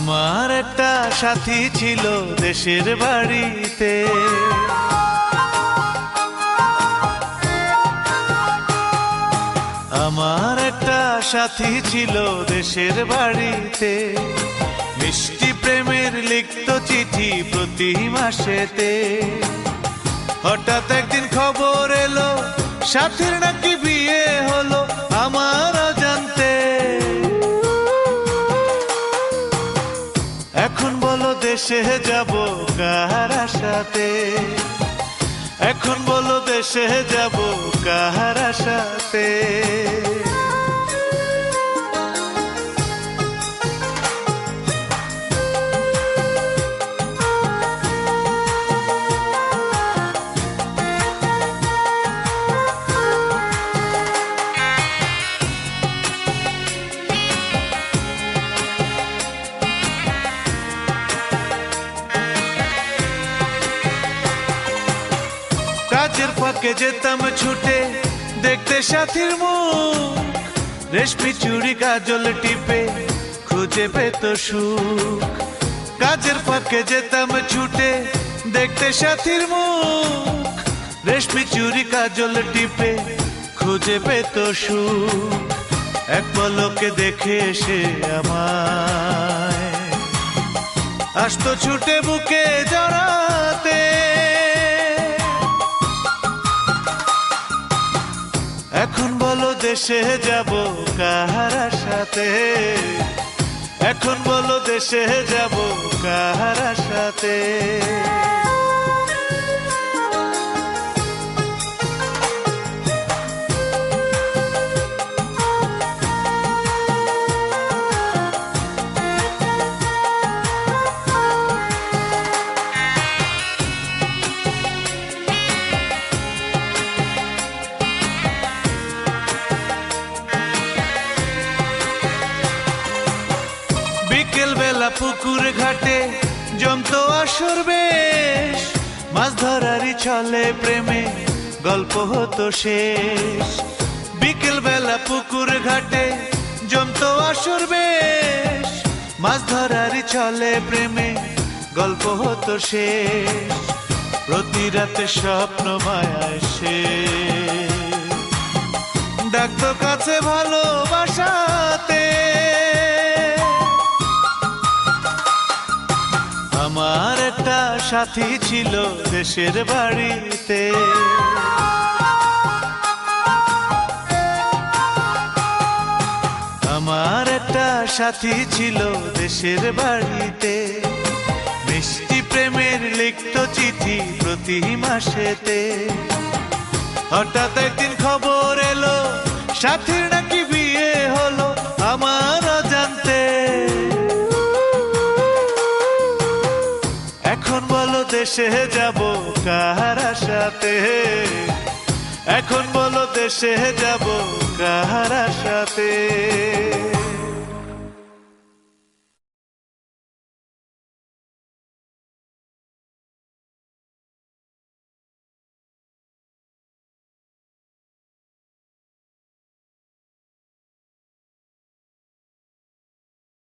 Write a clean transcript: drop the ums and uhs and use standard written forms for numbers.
আমার একটা সাথী ছিল দেশের বাড়িতে, আমার একটা সাথী ছিল দেশের বাড়িতে, মিষ্টি প্রেমের লিখত চিঠি প্রতি মাসেতে। হঠাৎ একদিন খবর এলো সাথীর নাকি বিয়ে হলো আমার অজান্তে। এখন বলো দেশে যাব কার আশাতে, এখন বলো দেশে যাব কার আশাতে। কাজের ফাঁকে যেতাম ছুটে দেখতে সাথীর মুখ, রেশমি চুড়ি কাজল টিপে খুঁজে পেত সুখ। কাজের ফাঁকে যেতাম ছুটে দেখতে সাথীর মুখ, রেশমি চুড়ি কাজল টিপে খুঁজে পেত সুখ। এক পলকে দেখে এসে আমায় আসতো ছুটে বুকে জড়াতে। এখন বলো দেশে যাব কার আশাতে, এখন বলো দেশে যাব কার আশাতে। বিকেল বেলা পুকুর ঘাটে জমতো আসর বেশ, মাছ ধরারই ছলে প্রেমে গল্প হতো শেষ। বিকেল বেলা পুকুর ঘাটে জমতো আসর বেশ, মাছ ধরারই ছলে প্রেমে গল্প হতো শেষ। প্রতি রাতে স্বপ্ন মায়ায় সে ডাকতো কাছে ভালোবাসাতে। আমার একটা সাথী ছিল দেশের বাড়িতে, আমার একটা সাথী ছিল দেশের বাড়িতে, মিষ্টি প্রেমের লিখত চিঠি প্রতি মাসেতে। হঠাৎ একদিন খবর এলো সাথীর নাকি বিয়ে হলো আমার অজান্তে। এখন বলো দেশে যাব কার আশাতে, এখন বলো দেশে যাব কার আশাতে।